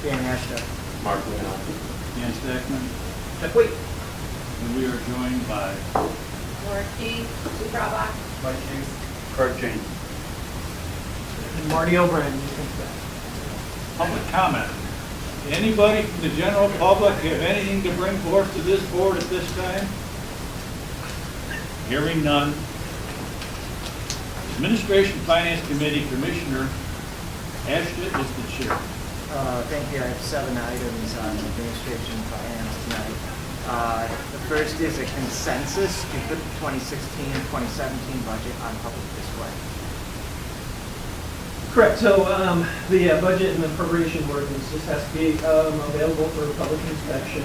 Dan Ashton. Mark Leonardi. Dan Stackman, Jeff Wait. and we are joined by Laura Key, Sue Brabach. Mike Hughes. Kurt James. And Marty O'Brien. Public comment. Anybody from the general public have anything to bring forth to this board at this time? Hearing none. Administration Finance Committee Commissioner Ashton is the chair. Thank you. I have 7 items on administration and finance tonight. The first is a consensus to put the 2016 and 2017 budget on public display. Correct, so the budget and the appropriation ordinance just has to be available for public inspection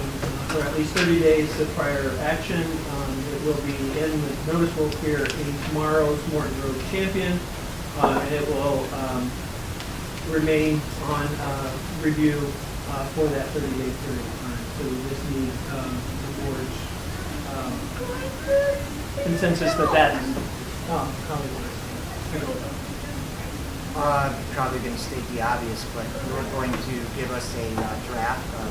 for at least 30 days of prior action. It will be in, the notice will appear in tomorrow's Morton Road Champion, and it will remain on review for that 30-day period of time. So we just need the board's consensus that that's how we want to go about it. Probably going to state the obvious, but you're going to give us a draft of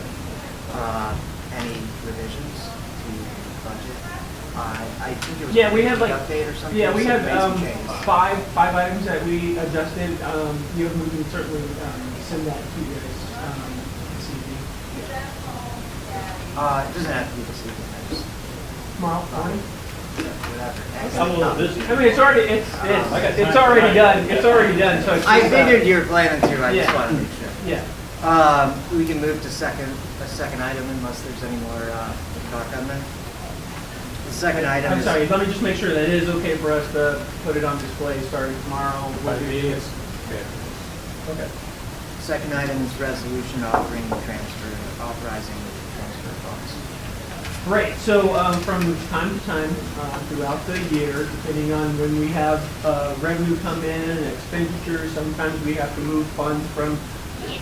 any revisions to the budget. I think it was Yeah, we have like, update or something. yeah, we some have basic changes. five items that we adjusted. You know, we can certainly send that to you guys this evening. It doesn't have to be this evening. I just Tomorrow morning? whatever. I'm a little busy. I mean, it's already, it's already done, it's already done, so it's. I just, figured you were planning to. I just Yeah. wanted to make sure. Yeah. We can move to a second item unless there's any more talk on that. The second item I'm is. sorry, let me just make sure that it is okay for us to put it on display starting tomorrow. We'll do this. Okay. Second item is resolution authorizing the transfer of funds. Right, so from time to time throughout the year, depending on when we have revenue come in and expenditures, sometimes we have to move funds from,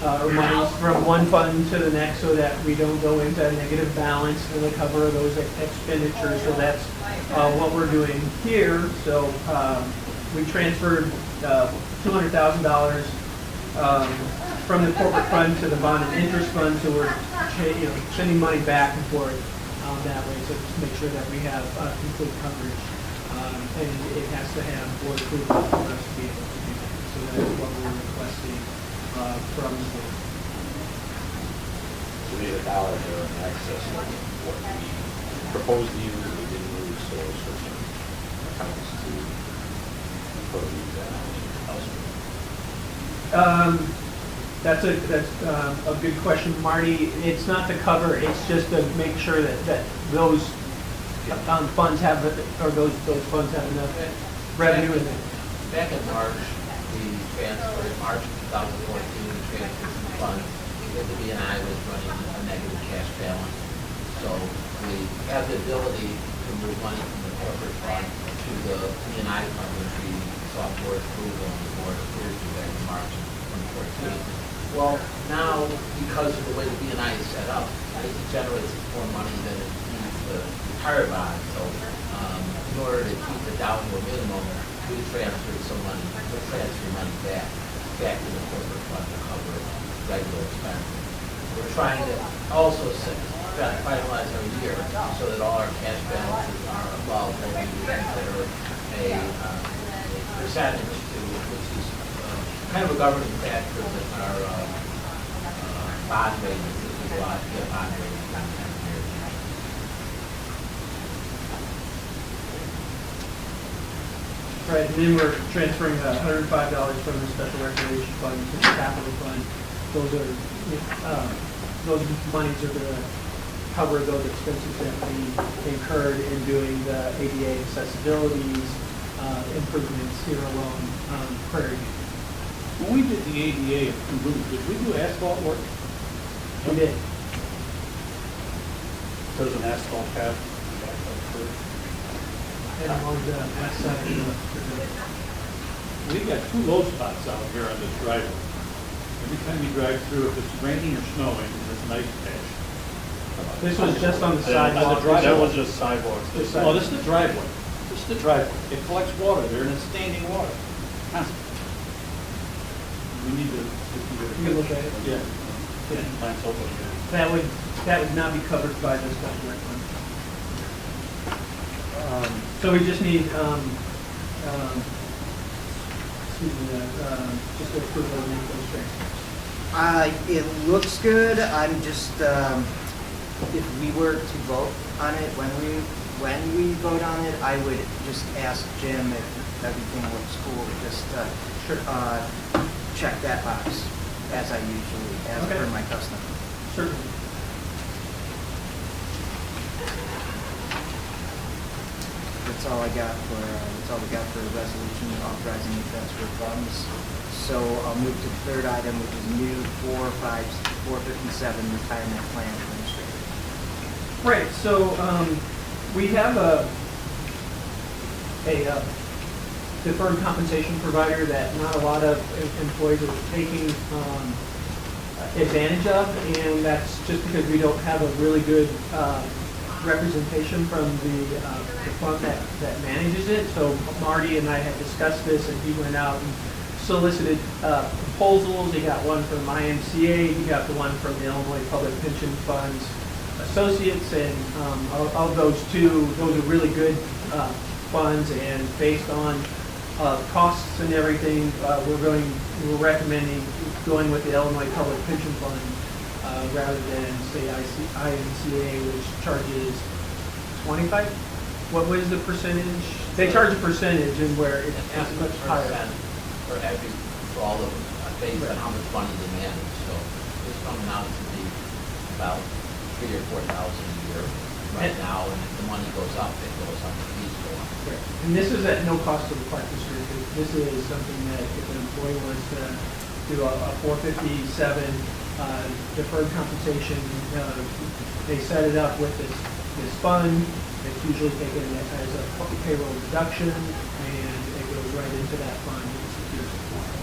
or monies from one fund to the next so that we don't go into a negative balance for the cover of those expenditures. So that's what we're doing here. So we transferred $200,000 from the corporate fund to the bond and interest fund, so we're sending money back and forth that way, so just make sure that we have complete coverage, and it has to have board approval for us to be able to do that. So that is what we're requesting from the board. So we had $1 there in excess of what we proposed to use, we didn't use, so it's switching accounts to put elsewhere. That's a good question, Marty. It's not to cover, it's just to make sure that those funds have, or those funds have enough revenue in it. Back in March, we transferred, March 2014, we transferred some funds because the BNI was running a negative cash balance. So we have the ability to move money from the corporate fund to the BNI fund, which we sought board approval and the board approved it back in March 2014. Well, now, because of the way the BNI is set up, it generates more money than it needs to retire bond. So in order to keep it down to a minimum, we transferred some money, we'll transfer money back to the corporate fund to cover regular expenses. We're trying to also finalize our year so that all our cash balances are above what we would consider a percentage to, which is kind of a governing factor with our bond ratings, if we go out to get bond ratings on 10 years. Right, and then we're transferring $105 from the special recreation fund to the capital fund. Those monies are going to cover those expenses that we incurred in doing the ADA accessibilities improvements here along Prairie. When we did the ADA improvement, did we do asphalt work? We did. Does an asphalt path? And on the west side of the. We got 2 low spots out here on this driveway. Every time you drive through, if it's raining or snowing, there's an ice patch. This was just on the Yeah, sidewalk. that was just sidewalks. Just Oh, this is the driveway. This is the driveway. It collects water there and it's standing water. Constantly. We need to. You can look at it. Yeah. Yeah, plants open. That would not be covered by this special ed fund. So we just need, excuse me, just a approval of those transfers. It looks good, I'm just, if we were to vote on it, when we vote on it, I would just ask Jim if everything looks cool, just, check that box, as I usually, as Okay. per my custom. Certainly. That's all I got for, that's all we got for a resolution authorizing the transfer of funds. So I'll move to the third item, which is new 457 retirement plan administrator. Right, so, we have a deferred compensation provider that not a lot of employees are taking, advantage of, and that's just because we don't have a really good, representation from the fund that manages it. So Marty and I had discussed this, and he went out and solicited proposals. He got one from IMCA, he got the one from the Illinois Public Pension Funds Associates, and of those two, those are really good funds, and based on costs and everything, we're recommending going with the Illinois Public Pension Fund rather than, say, IMCA, which charges 25? What was the percentage? They charge a percentage, and where it's much higher. For all of them, based on how much money they manage, so it's coming out to be about $3,000 or $4,000 a year right now, and if the money goes up, it goes up, the fees go up. Correct. And this is at no cost to the park district. This is something that if an employee wants to do a 457 deferred compensation, they set it up with this fund. It's usually taken as a payroll deduction, and it goes right into that fund. And secures it for us.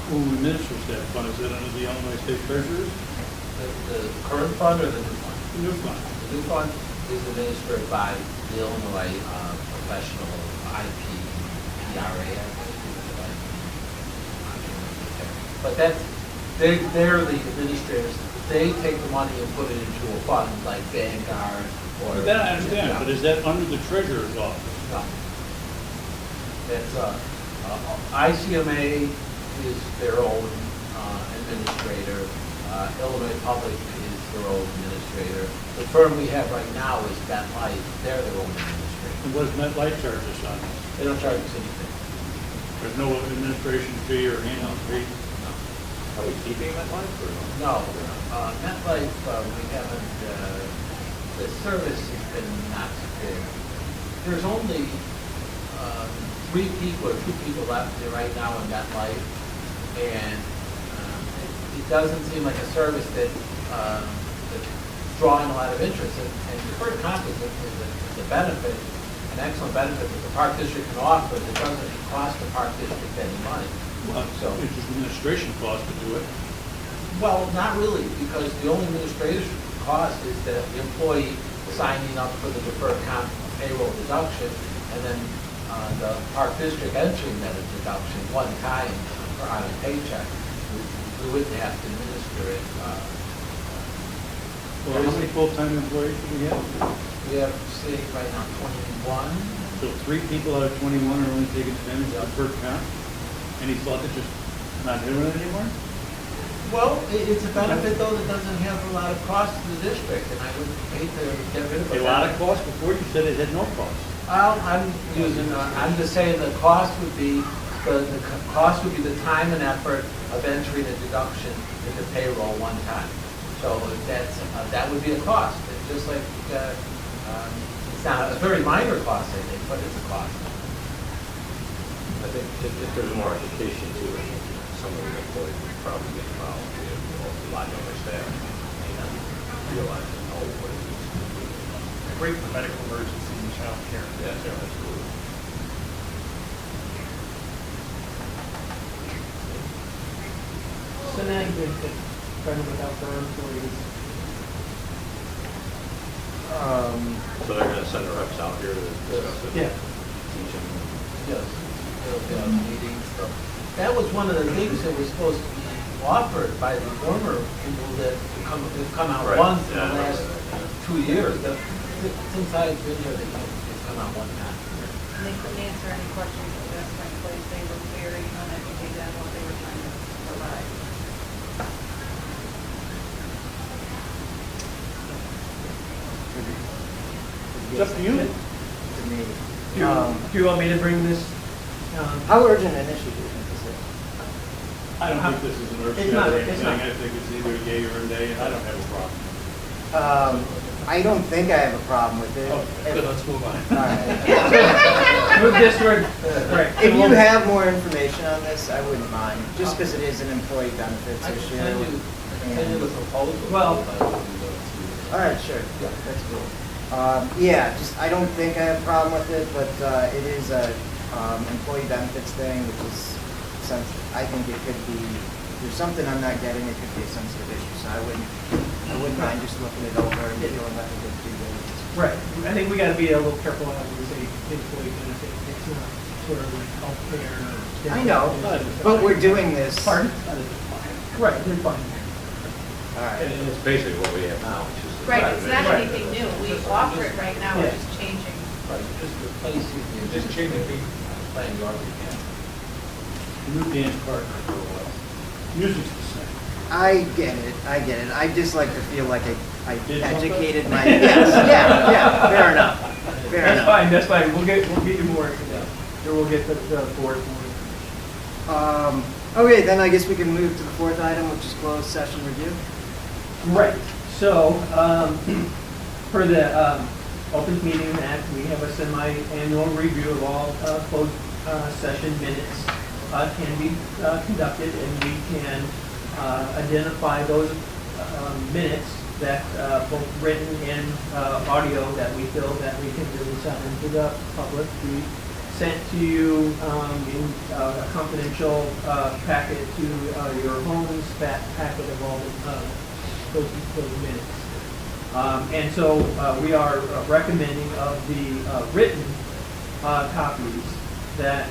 Who administers that fund? Is it under the Illinois State Treasurers? The current fund or the new fund? The new fund. The new fund is administered by the Illinois Professional IP PRA. But they're the administrators. They take the money and put it into a fund like Vanguard or. But that I understand, Yeah. but is that under the treasurer's office? No. That's, ICMA is their own administrator. Illinois Public is their own administrator. The firm we have right now is MetLife. They're their own administrator. And what does MetLife charge us on this? They don't charge us anything. There's no administration fee or handling fee? Are we keeping that life or No, MetLife, we haven't, the service has been not good. There's only 3 people or 2 people left there right now in MetLife, and it doesn't seem like a service that's drawing a lot of interest. And deferred comp is a benefit, an excellent benefit that the Park District can offer that doesn't cost the Park District any money. Well, So- it's just administration cost to do it. Well, not really, because the only administrative cost is that the employee signing up for the deferred comp payroll deduction, and then the Park District entering that deduction one time on a paycheck. We wouldn't have to administer it. Well, how many full-time employees do we have? We have, say, right now, 21. So 3 people out of 21 are only taking advantage of deferred comp? And he thought they're just not doing it anymore? Well, it's a benefit, though, that doesn't have a lot of cost to the district, and I would hate to get rid of it. A lot of cost? Before you said it had no cost. Well, I'm just saying the cost would be, the cost would be the time and effort of entering a deduction into payroll one time. So that would be a cost. It's just like, it's not a very minor cost, I think, but it's a cost. I think if there's more education to it, some of the employees would probably get involved. We have a lot younger staff and realize and know what it is. Great for medical emergency and child care. Yeah, absolutely. So now you can kind of without their employees. So they're gonna send the reps out here to discuss it? Yeah. Teach them? Yes, meetings, stuff. That was one of the things that was supposed to be offered by the former people that have come out Right, once in yeah, I the remember last that, 2 years. Since I've been here, they've come out one time. And they couldn't answer any questions that were asked by employees. They were very uneducated on what they were trying to provide. It's up to you. To me. Do you want me to bring this? How urgent an issue do you think this is? I don't think this is an It's not- earth-shattering it's thing. not. I think it's either a yay or a nay, and I don't have a problem. I don't think I have a problem with it. Okay, If- let's move on. All right. Move this toward, right. If you have more information on this, I wouldn't mind, just because it is an employee benefits I can issue. send you the proposal. Well- All right, sure, that's cool. Yeah, just, I don't think I have a problem with it, but it is a employee benefits thing, which is sensitive. I think it could be, if there's something I'm not getting, it could be a sensitive issue, so I wouldn't mind just looking it over and feeling like a good due diligence. Right, I think we gotta be a little careful how we say employee benefit, it's not sort of like healthcare. or- I know, but we're doing this. All Pardon? Right, they're fine. right. And it's basically what we have now, which is. the Right, private it's not Medicare. anything new. We offer it right now, we're Yeah. just changing. Right, just replace it. Just change the fee. Plan your argument. New dance partner for a while. Music's the same. I get it, I just like to feel like I Did something? educated my, yes, yeah, fair enough, fair That's enough. fine, we'll get you more information, or we'll get the board more information. Okay, then I guess we can move to the fourth item, which is closed session review. Right, so, for the Open Meeting Act, we have a semi-annual review of all closed session minutes can be conducted, and we can identify those minutes that, both written and audio, that we feel that we can release out into the public. We sent to you in a confidential packet to your homes, that packet of all those minutes. And so we are recommending of the written copies that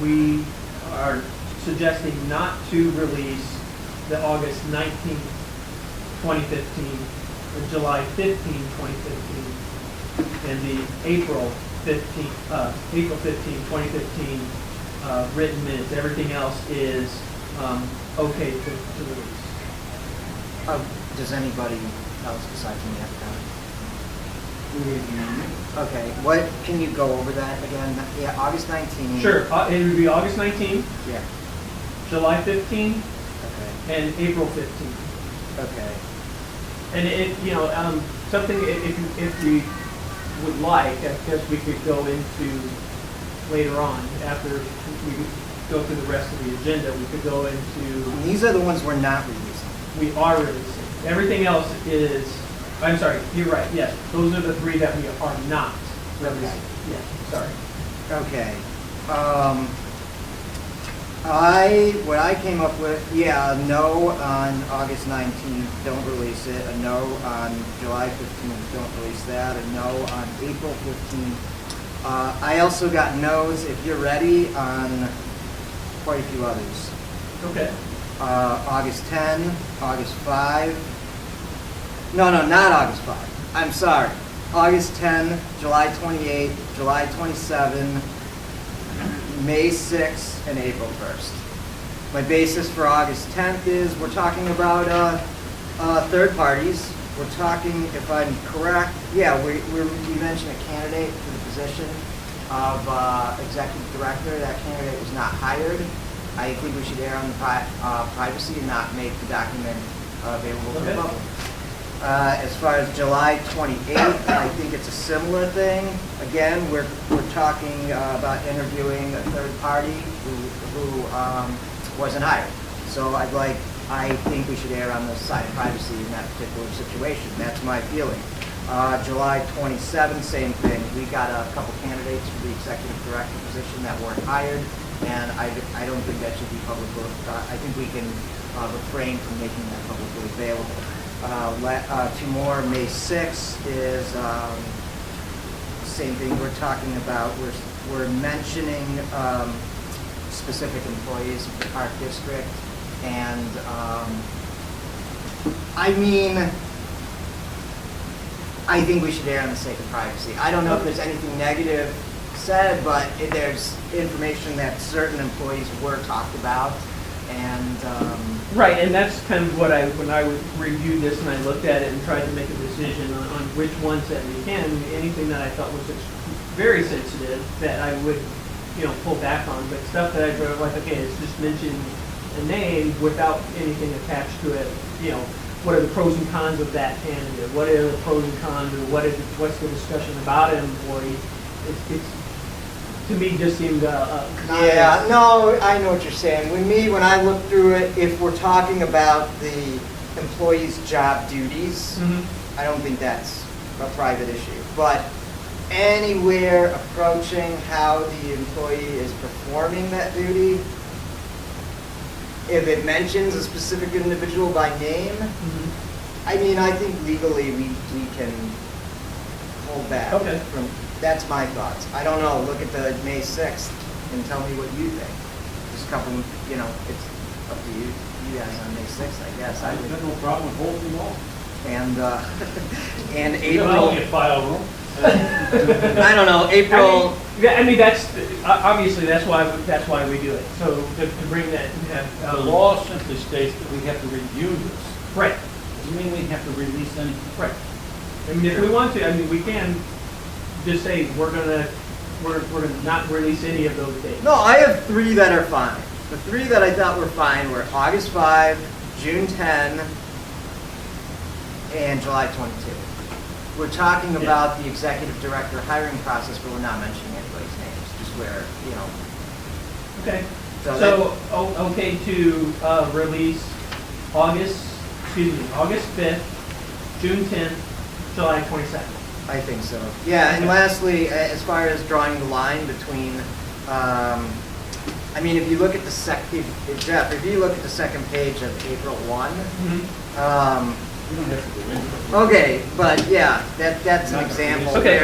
we are suggesting not to release the August 19th, 2015, the July 15, 2015, and the April 15, 2015 written minutes. Everything else is okay to release. Does anybody else besides me have that? Okay, what, can you go over that again? Yeah, August 19th. Sure, it would be August 19th, Yeah, July 15th, okay, and April 15th. okay. And something, if we would like, I guess we could go into later on, after we go through the rest of the agenda, we could go into, And these are the ones we're not releasing. we are releasing. Everything else is, I'm sorry, you're right, yes, those are the three that we are not releasing. Okay. Yeah, sorry. Okay. What I came up with, yeah, a no on August 19th, don't release it. A no on July 15th, don't release that. A no on April 15th. I also got no's, if you're ready, on quite a few others. Okay. August 10, August 5. No, not August 5. I'm sorry. August 10, July 28, July 27, May 6, and April 1st. My basis for August 10th is we're talking about third parties. We're talking, if I'm correct, yeah, we mentioned a candidate for the position of executive director. That candidate was not hired. I think we should err on the privacy and not make the document available to the Okay. public. As far as July 28th, I think it's a similar thing. Again, we're talking about interviewing a third party who wasn't hired. So I think we should err on the side of privacy in that particular situation. That's my feeling. July 27th, same thing. We got a couple candidates for the executive director position that weren't hired, and I don't think that should be publicly. I think we can refrain from making that publicly available. Two more. May 6th is same thing. We're talking about. We're mentioning specific employees of the Park District. And, I mean, I think we should err on the sake of privacy. I don't know if there's anything negative said, but there's information that certain employees were talked about, and, Right, and that's kind of what when I would review this and I looked at it and tried to make a decision on which ones that we can, anything that I thought was very sensitive that I would, pull back on, but stuff that I go like, okay, it's just mentioned a name without anything attached to it, what are the pros and cons of that candidate? What are the pros and cons, or what's the discussion about an employee? It's to me, just seemed, not yeah, no, I know what you're saying. When I look through it, if we're talking about the employee's job duties, Mhm. I don't think that's a private issue. But anywhere approaching how the employee is performing that duty, if it mentions a specific individual by name, Mhm. I mean, I think legally we can hold back. Okay. That's my thoughts. I don't know, look at the May 6th and tell me what you think. Just a couple, it's up to you guys on May 6th, I guess. I I've would, got no problem with holding them all. and, and You got April, only a file room. I don't know, April, I mean, that's, obviously, that's why we do it, so to bring that and have. The law simply states that we have to review this. Right, Doesn't mean we have to release any. right. I mean, if we want to, we can just say, we're gonna not release any of those dates. no, I have 3 that are fine. The 3 that I thought were fine were August 5, June 10, and July 22. We're talking about the executive director hiring process, but we're not mentioning anybody's names, just where, Okay, So so, okay to release August 5th, June 10th, July 22nd. I think so. Yeah, and Okay. lastly, as far as drawing the line between, if you look at the Jeff, if you look at the second page of April 1, You don't have to go into it. okay, but yeah, that's an example Okay.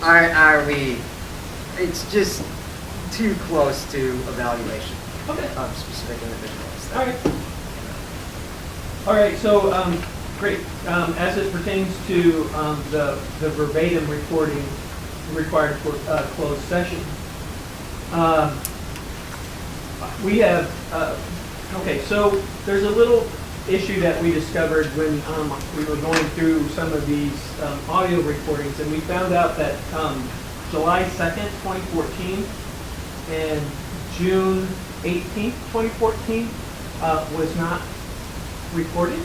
where are we, it's just too close to evaluation Okay, of specific individuals. all right. All right, so, great. As it pertains to the verbatim recording required for closed session, we have, okay, so there's a little issue that we discovered when we were going through some of these audio recordings, and we found out that July 2nd, 2014, and June 18th, 2014 was not recorded.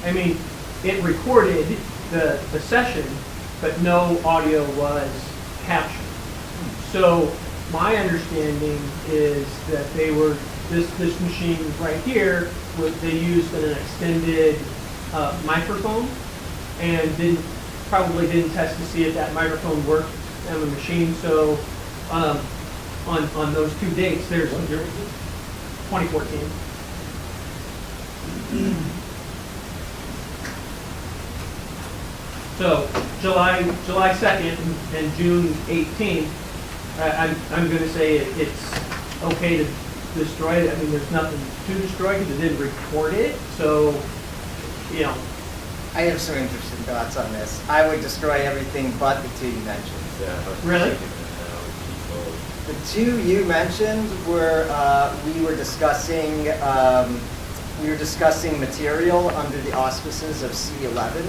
I mean, it recorded the session, but no audio was captured. So my understanding is that this machine right here, they used an extended microphone and probably didn't test to see if that microphone worked on the machine. So on those 2 dates, there's 2014. So July 2nd and June 18th, I'm going to say it's okay to destroy it. I mean, there's nothing to destroy because it didn't record it. So, I have some interesting thoughts on this. I would destroy everything but the 2 you mentioned. Yeah, I was Really? thinking that, keep those. The 2 you mentioned were, we were discussing material under the auspices of C11,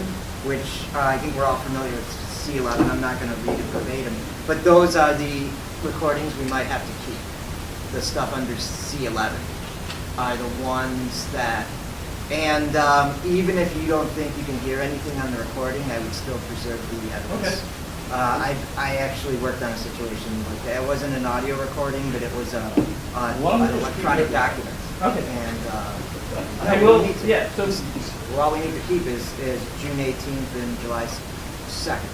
which I think we're all familiar with C11. I'm not going to read it verbatim. But those are the recordings we might have to keep. The stuff under C11 are the ones that, and even if you don't think you can hear anything on the recording, I would still preserve the evidence. Okay. I actually worked on a situation like that. It wasn't an audio recording, but it was an electronic document. Okay. And I all will, we need to- yeah, so, well, all we need to keep is June 18th and July 2nd.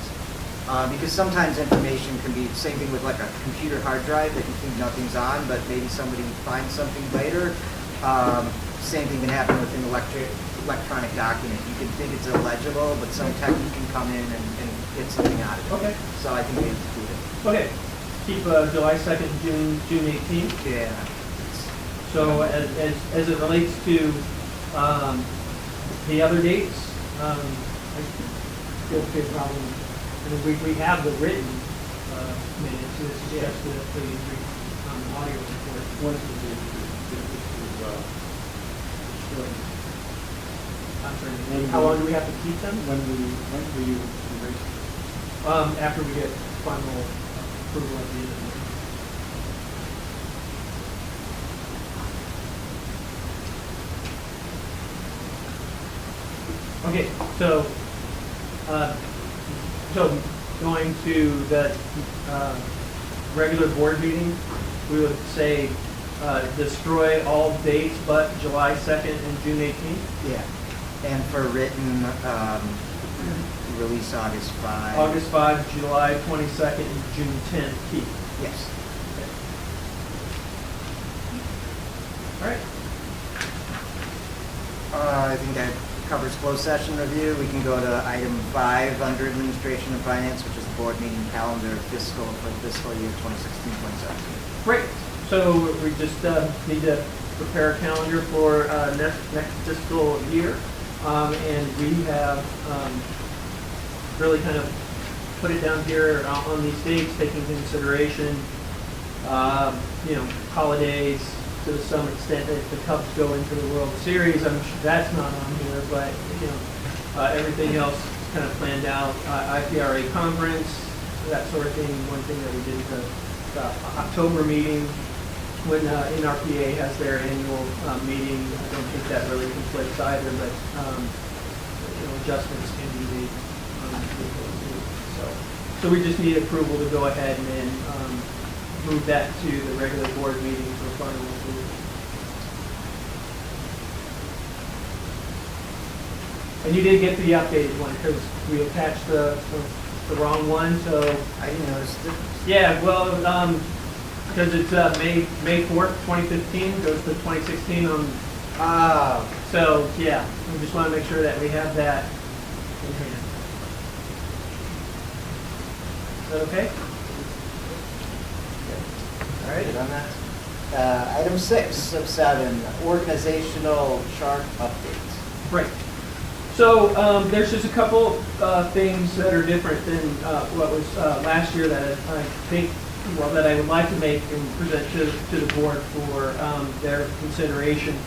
Because sometimes information can be, same thing with like a computer hard drive that you think nothing's on, but maybe somebody finds something later. Same thing can happen with an electronic document. You can think it's illegible, but some technique can come in and get something out of it. Okay. So I think we have to keep it. okay. Keep July 2nd, June 18th. Yeah. So as it relates to the other dates, I feel okay problem. I mean, we have the written minutes, it's just the audio report. What is the date to I'm sorry, how long do we have to keep them? when will you erase it? After we get final approval at the end of the year. Okay, so going to the regular board meeting, we would say destroy all dates but July 2nd and June 18th. Yeah. And for written, release August 5. August 5, July 22nd, and June 10th, keep. Yes. All right. I think that covers closed session review. We can go to item 5 under administration and finance, which is the board meeting calendar for fiscal year 2016-2017. Great. So we just need to prepare a calendar for next fiscal year. And we have really kind of put it down here on these dates, taking into consideration, holidays to some extent. If the Cubs go into the World Series, I'm sure that's not on here, but everything else is kind of planned out. IPRA conference, that sort of thing. One thing that we did at the October meeting, when NRPA has their annual meeting. I don't think that really conflicts either, but adjustments can be made with those meetings. So we just need approval to go ahead and then move that to the regular board meeting for final approval. And you did get the updated one because we attached the wrong one, so. I didn't notice the difference. Yeah, well, because it's May 4th, 2015, goes to 2016 on, so, yeah, we just want to make sure that we have that in hand. Is that okay? All right, on that. Item 6 of 7, organizational chart updates. Right. So there's just a couple things that are different than what was last year that I think, well, that I would like to make and present to the board for their consideration.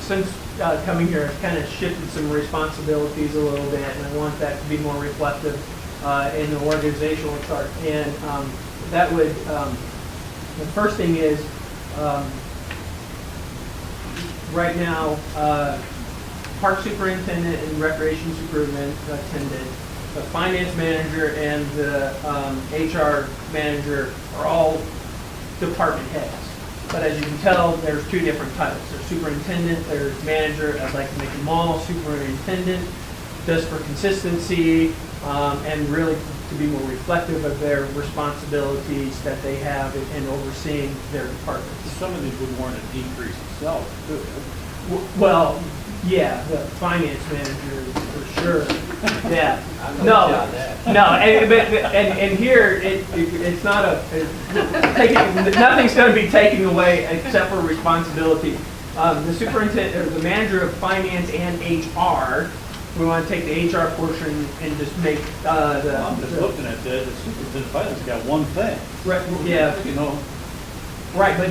Since coming here, I've kind of shifted some responsibilities a little bit, and I want that to be more reflective in the organizational chart. And that would, the first thing is, right now, park superintendent and recreation superintendent, the finance manager and the HR manager are all department heads. But as you can tell, there's two different titles. There's superintendent, there's manager. I'd like to make them all superintendent, just for consistency and really to be more reflective of their responsibilities that they have in overseeing their departments. Some of these would warrant a decrease in salary, too. Well, yeah, the finance manager for sure. Yeah. I'm No, with you on that. no, and here it's not nothing's going to be taken away except for responsibility. The superintendent, or the manager of finance and HR, we want to take the HR portion and just make I'm just looking at that, the superintendent of finance got one thing. Right, yeah, You know, right, but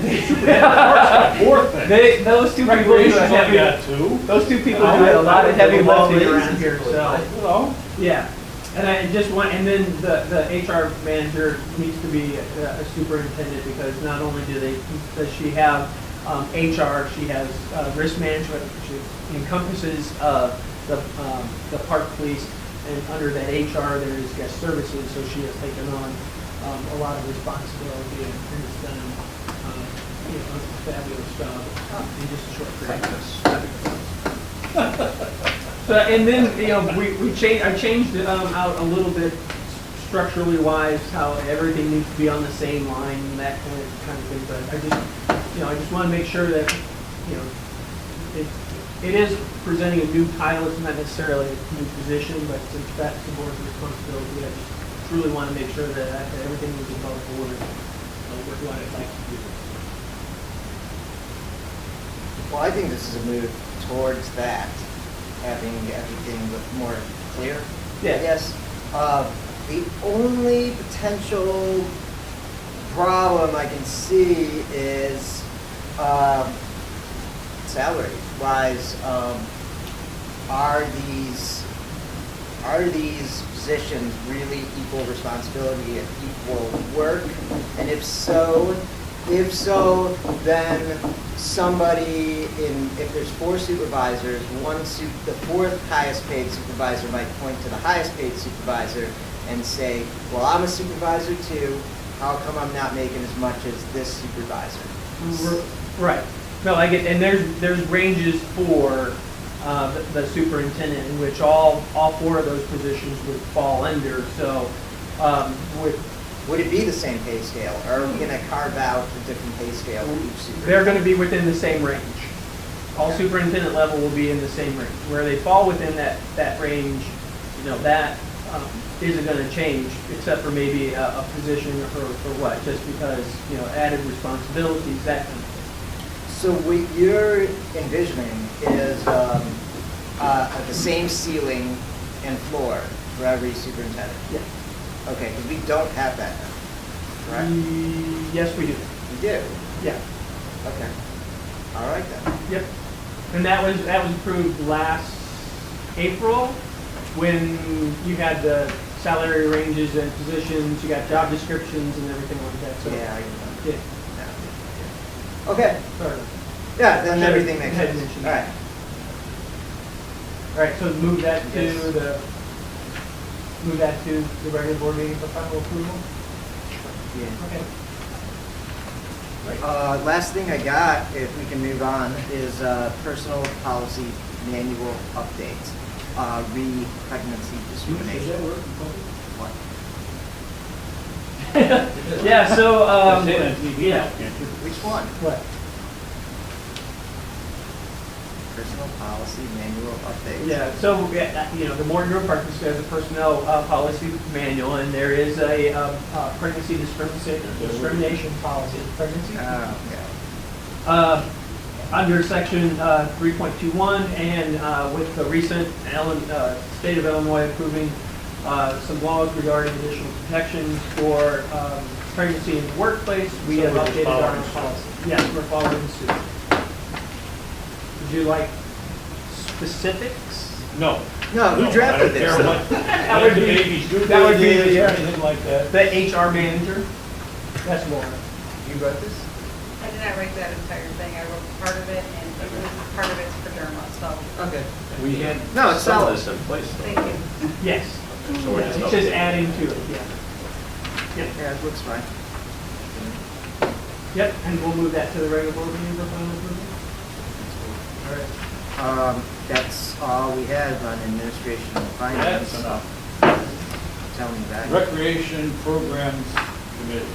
four things. those two people do Recreation's a only heavy. got two. Those two people do a lot of heavy lifting around here, so. You know, Yeah, and I just want, and then the HR manager needs to be a superintendent because not only does she have HR, she has risk management, which encompasses the park police, and under that HR there is guest services, so she has taken on a lot of responsibility and has done a fabulous job in just a short period of time. So, and then, I changed it out a little bit structurally wise, how everything needs to be on the same line and that kind of thing. But I just want to make sure that, it is presenting a new title. It's not necessarily a new position, but since that's the board's responsibility, I just truly want to make sure that everything is above board with what I'd like to do. Well, I think this is a move towards that, having everything look more clear, I Yeah. guess. The only potential problem I can see is salary-wise. Are these positions really equal responsibility and equal work? And if so, then somebody if there's 4 supervisors, the 4th highest paid supervisor might point to the highest paid supervisor and say, well, I'm a supervisor too, how come I'm not making as much as this supervisor? Right. No, I get, and there's ranges for the superintendent in which all 4 of those positions would fall under. So Would it be the same pay scale, or are we gonna carve out a different pay scale for each supervisor? they're going to be within the same range. All Okay. superintendent level will be in the same range. Where they fall within that range, that isn't going to change, except for maybe a position or what, just because, added responsibilities, that kind of thing. So what you're envisioning is the same ceiling and floor for every superintendent? Yeah. Okay, because we don't have that now, right? Yes, we do. We do? Yeah. Okay. All right then. Yep. And that was approved last April, when you had the salary ranges and positions, you got job descriptions and everything like that, so. Yeah, I remember. Yeah. Yeah. Okay, Sorry. yeah, then Sure. everything makes Had sense. mentioned All that. right. All right, so move that to Yes. the regular board meeting for final approval? Yeah. Okay. Last thing I got, if we can move on, is personal policy manual update, re-pregnancy discrimination. What? Yeah, so, Say that on TV, yeah. can't you? Which one? What? Personal policy manual update. Yeah, so, the Morton Grove Park District has a personnel policy manual, and there is a pregnancy discrimination policy, pregnancy. Oh, Under section 3.21, and with the recent state of Illinois approving some laws regarding additional protections for pregnancy in the workplace, we So have we're just updated our following suit. policy. Yes, we're following suit. Would you like specifics? No. No, who drafted this? I don't care what, That what would the be- baby's due that would date be is the, or anything like that. The HR manager? That's Laura. You wrote this? I did not write that entire thing, I wrote part of it, and part of it's for Derma, so, Okay. We had No, it's some of solid. this in place though. thank you. Yes. So we're Yeah, just it's just updating. adding to it, yeah. Yeah, it looks fine. Yep, and we'll move that to the regular board meeting for final approval. All right. That's all we have on administration and finance. That's enough. Tell me that. Recreation Programs Committee.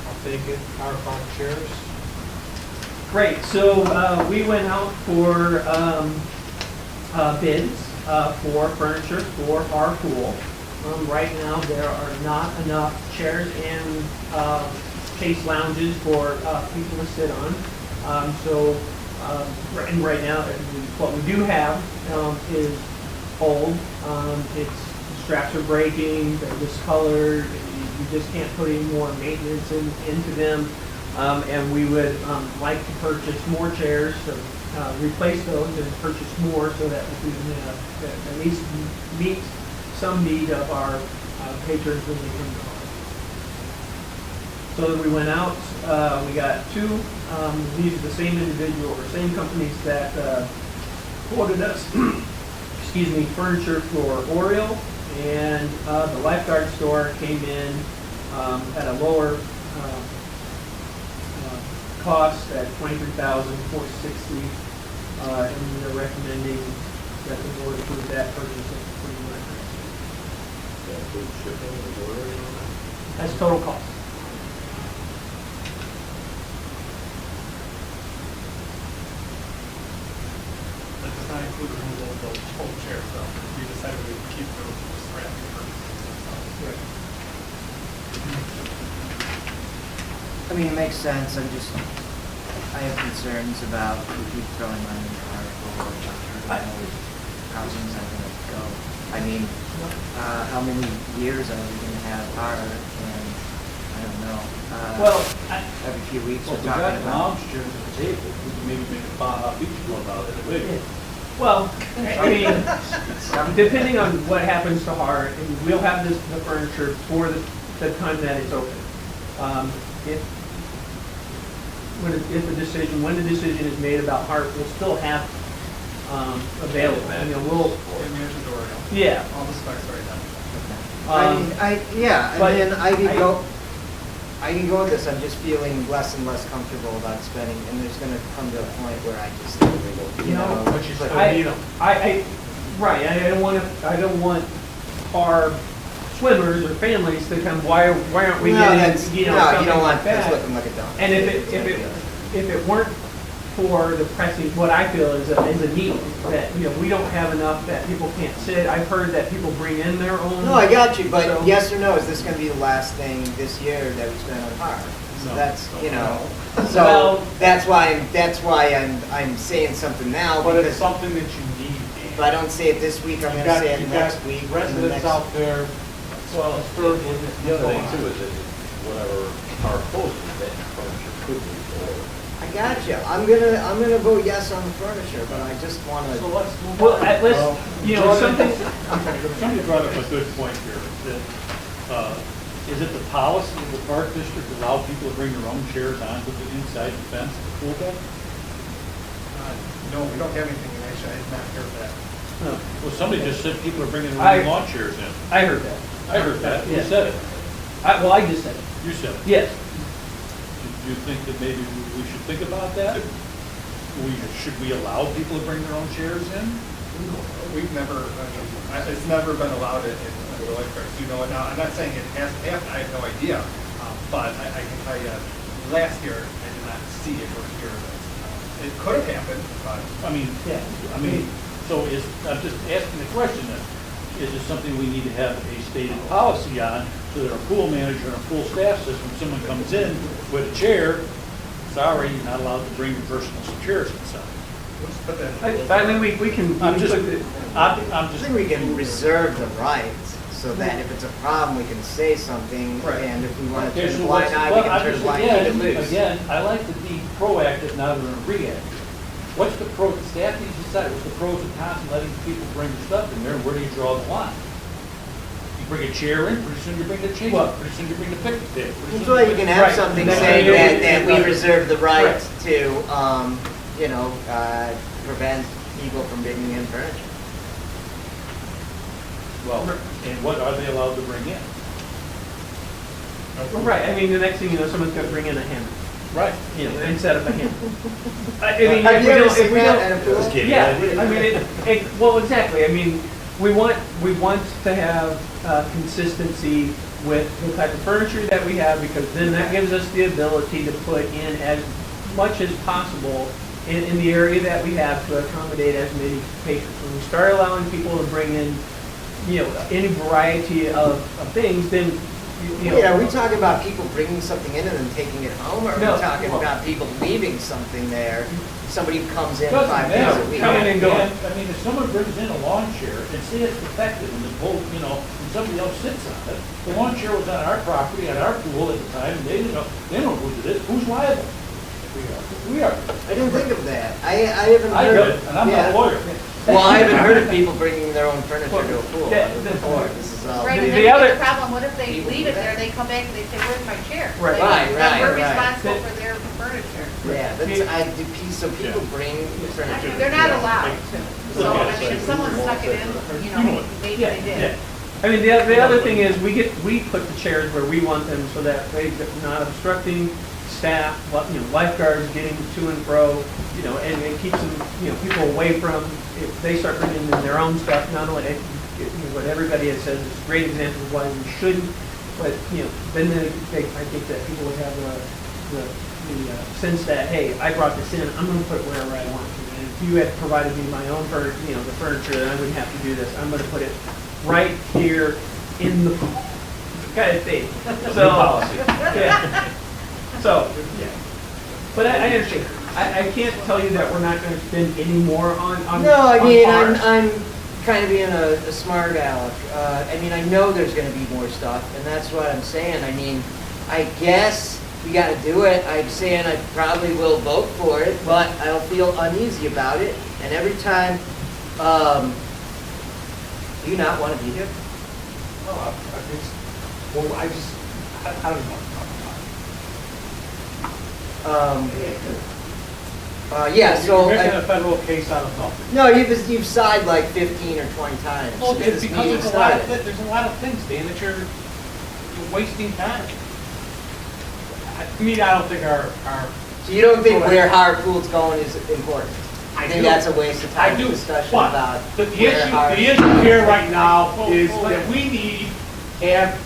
I'll take it. PowerPoint chairs. Great, so we went out for bids for furniture for our pool. Right now, there are not enough chairs and case lounges for people to sit on. And right now, what we do have is old. Its straps are breaking, they're discolored. You just can't put any more maintenance into them. And we would like to purchase more chairs, so replace those and purchase more so that we can at least meet some need of our patrons when they come to ours. So we went out, we got 2, these are the same individual or same companies that quoted us, excuse me, furniture for Oriole, and the Lifeguard store came in at a lower cost at $23,460, and we're recommending that the board approve that purchase of the That includes shipping and ordering and all that. That's total cost. That does not include the removal of those whole chairs, though. We decided we would keep those just for after purchases. I mean, it makes sense. I have concerns about we keep throwing money in the article about how things are gonna go. I mean, how many years are we gonna have our, and I don't know. Well, Every few weeks Well, we're we got talking about. lounge chairs at the table, we can maybe make a Baja Beach Club out of it. Wait. well, I mean, depending on what happens to Hart, and we'll have the furniture for the time that it's open. If, when the decision is made about Hart, we'll still have, available, we'll, And management door, yeah. all the specs right now. I mean, but I mean, I can go with this, I'm just feeling less and less comfortable about spending, and there's gonna come to a point where I just, you know. But you still but- need them. Right, I don't want our swimmers or families to come, why aren't we No, getting, that's, you know, no, you something don't like want this that? looking like a dump. And if it weren't for the pressing, what I feel is a need, that, we don't have enough, that people can't sit. I've heard that people bring in their own. No, I got you, but So- yes or no, is this gonna be the last thing this year that we spend on Hart? So No. that's, Well- so that's why I'm saying something now, But it's because something that you need, Dan. if I don't say it this week, I'm You gonna got- say it you next got week. and the Residents next- out there, Well, third one, The other thing too is that whatever our proposal is, that furniture could move forward. I got you, I'm gonna vote yes on the furniture, but I just wanna. so let's move Well, on. at least, something, Somebody brought up a good point here, that, is it the policy of the park district to allow people to bring their own chairs onto the inside the fence of the pool deck? No, we don't have anything, and actually, I did not hear that. Well, somebody just said people are bringing their I- own lawn chairs in. I heard that. I heard that, you Yeah. said it, I just said it. you said it. Yes. Do you think that maybe we should think about that? Should we allow people to bring their own chairs in? We've never, it's never been allowed in the lifeguards, you know, now, I'm not saying it hasn't happened, I have no idea, but I can tell you, last year, I did not see it or hear of it. It could have happened, but I mean, Yeah. so I'm just asking the question then, is this something we need to have a stated policy on, so that our pool manager and our pool staff says when someone comes in with a chair, sorry, you're not allowed to bring your personal chairs inside. let's put that. I mean, we can. I'm just, put it- I'm I just, think we can reserve the right, so that if it's a problem, we can say something, Right. and if we wanna okay, turn a so blind what's, eye, we but can I'm turn a just, blind eye, keep it loose. again, I like to be proactive now than reactive. What's the pro, staff needs to decide, what's the pros and cons of letting people bring their stuff in there, and where do you draw the line? You bring a chair in, pretty soon you bring the change, Well- pretty soon you bring the picnic table. pretty That's soon why you can have Right. something That's saying right. that we reserve the right Right. to, prevent people from bringing in furniture. Well, and what are they allowed to bring in? Right, I mean, the next thing you know, someone's gonna bring in a hammer, Right. and set up a hammer. I mean, Have if you we ever don't, if seen we that don't. at a pool? Yeah, I mean, well, exactly, I mean, we want to have consistency with the type of furniture that we have, because then that gives us the ability to put in as much as possible in the area that we have to accommodate as many patrons. When we start allowing people to bring in, any variety of things, then, Yeah, are we talking about people bringing something in and then taking it home, or are we No. talking about people leaving something there? Somebody who comes in Doesn't 5 days matter. a week. Coming and going. I mean, if someone brings in a lawn chair and say it's defective and the whole, and somebody else sits on it, the lawn chair was on our property, at our pool at the time, and they didn't know who did it, who's liable? We are. I didn't think of that. I haven't I heard. did, and I'm not yeah. a lawyer. Well, I haven't heard of people bringing their own furniture to a pool Yeah, before. This is all. Right, The- and the then other- the problem, what if they leave it there, they come back and they say, where's my chair? Right. Like, Right, then we're right. responsible for their furniture. Yeah, so people bring furniture. They're not allowed to. So, Okay. I mean, if someone stuck it in, You know what? maybe Yeah, they Yeah. did. I mean, the other thing is, we put the chairs where we want them, so that they're not obstructing staff, lifeguards getting to and fro, and it keeps them, people away from, if they start bringing in their own stuff, not only, what everybody has said is a great example of why we shouldn't, but, then I think that people would have the sense that, hey, I brought this in, I'm gonna put it wherever I want to. And if you had provided me my own the furniture, then I wouldn't have to do this. I'm gonna put it right here in the pool. Kind of thing. So, policy. yeah. So, yeah. But I understand. I can't tell you that we're not gonna spend any more on. No, I on mean, cars. I'm kind of being a smart aleck. I mean, I know there's gonna be more stuff, and that's what I'm saying. I mean, I guess we gotta do it. I'm saying I probably will vote for it, but I'll feel uneasy about it. And every time, do you not wanna be here? No, I don't know. Yeah, so. You're making a federal case out of nothing. No, you've sighed like 15 or 20 times. Well, since it's this because meeting started. there's a lot of things, Dan, that you're wasting time. To me, I don't think our. So you don't think where Howard Pool's going is important? I think do. that's a waste of time I do, discussion but about the where Howard. issue here right now is that we need to have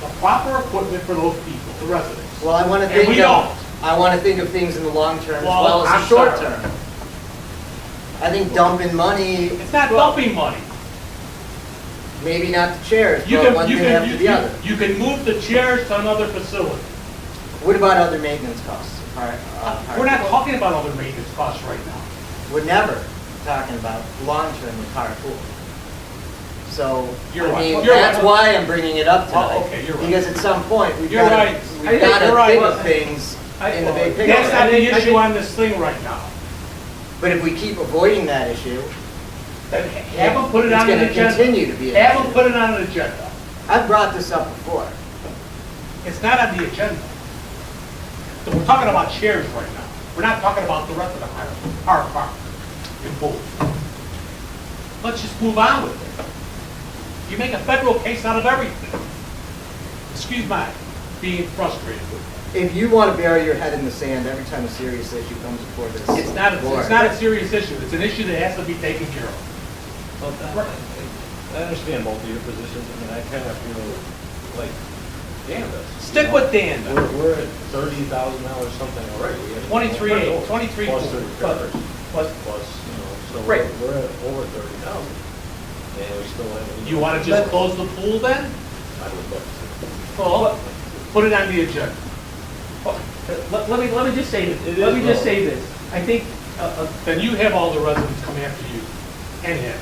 the proper equipment for those people, the residents. Well, I want to And think we don't. I want to think of things in the long term as Well, well as I'm the short sorry. term. I think dumping money, It's not dumping money. maybe not the chairs, You but can, one you thing after can, the other. you can move the chairs to another facility. What about other maintenance costs? We're not talking about other maintenance costs right now. We're never talking about long term with Howard Pool. So, You're I right. mean, You're that's right. why I'm bringing it up Well, tonight. okay, you're right. Because at some point, we've You're got right. to, we've got You're to right. think of things in the big picture. That's not the I issue think- on this thing right now. But if we keep avoiding that issue, Then have them put it on an it's agenda. going to continue to be an Have them issue. put it on an agenda. I've brought this up before. It's not on the agenda. So we're talking about chairs right now. We're not talking about the rest of the our park in Bowie. Let's just move on with it. You make a federal case out of everything. Excuse my being frustrated with it. If you want to bury your head in the sand every time a serious issue comes before this It's not board, a serious issue. It's an issue that has to be taken care of. I understand both of your positions, I mean, I kind of feel like Dan does. Stick with Dan. then. We're at $30,000 something already. We have 23.8, 23 Plus the repairs, Plus, plus, you know, so Right. we're at over 30,000. And we still have. you want to just close the pool then? I would love to. Well, put it on the agenda. Let me just say this, let me just say this. I think, Then you have all the residents come after you and him.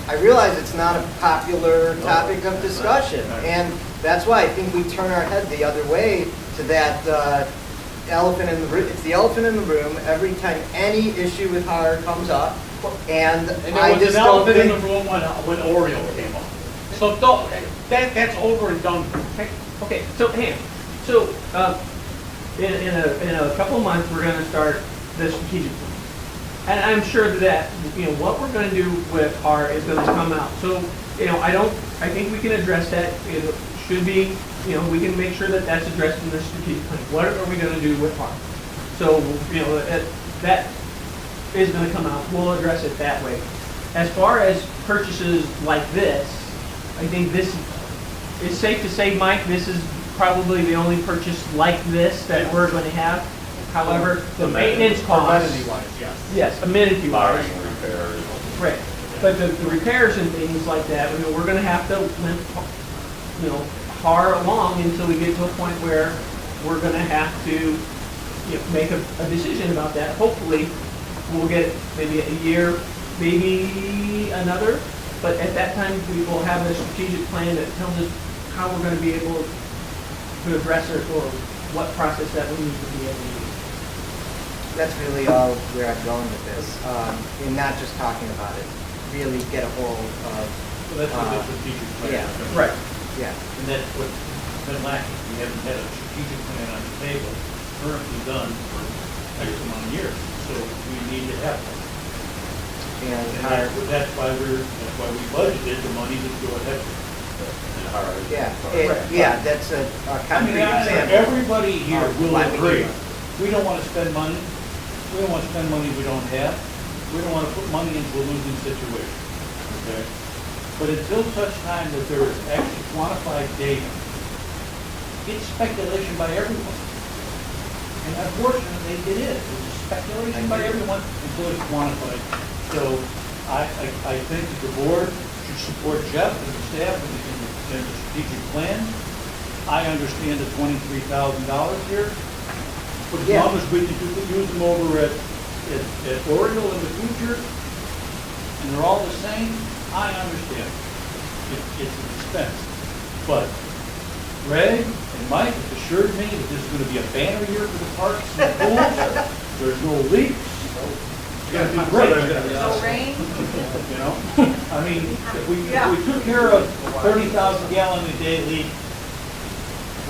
I realize it's not a popular topic of discussion, and that's why I think we turn our head the other way to that elephant in the room. It's the elephant in the room every time any issue with Howard comes up, and And I there was just an don't elephant in the think. room when Oreo came up. So don't, that's over and done. okay, so, in a couple of months, we're gonna start the strategic plan. And I'm sure that, what we're gonna do with our is gonna come out. So, I think we can address that. It should be, we can make sure that that's addressed in the strategic plan. What are we gonna do with our? So, that is gonna come out. We'll address it that way. As far as purchases like this, I think this is safe to say, Mike, this is probably the only purchase like this that we're going to have. However, the maintenance costs. Amenity-wise, yes. Yes, amenity wise. Barring repairs. Right. But the repairs and things like that, we're going to have to limp, far along until we get to a point where we're going to have to make a decision about that. Hopefully, we'll get maybe a year, maybe another. But at that time, we will have a strategic plan that tells us how we're going to be able to address it or what process that we need to be able to use. That's really all where I'm going with this, and not just talking about it. Really get a hold of. So that's what the strategic plan yeah, is gonna be. Right. Yeah. And that's what's been lacking. We haven't had a strategic plan on the table, currently done for X amount of years. So we need to have one. And And Howard, that's why we budgeted the money to go ahead with. And hard. yeah, that's a I concrete mean, example. everybody here will Why we agree. do it. We don't want to spend money. We don't want to spend money we don't have. We don't want to put money into a losing situation, okay? But until such time that there is actually quantified data, it's speculation by everyone. And unfortunately, it is. It's speculation by everyone until it's quantified. So I think that the board should support Jeff and the staff in the strategic plan. I understand the $23,000 here. But as Yeah. long as we can use them over at Oriole in the future, and they're all the same, I understand. It's an expense. But Greg and Mike have assured me that this is gonna be a banner year for the parks and the pools. There's no leaks. It's gonna be great. No rain? You know, I mean, if we took care of 30,000 gallon a day leak,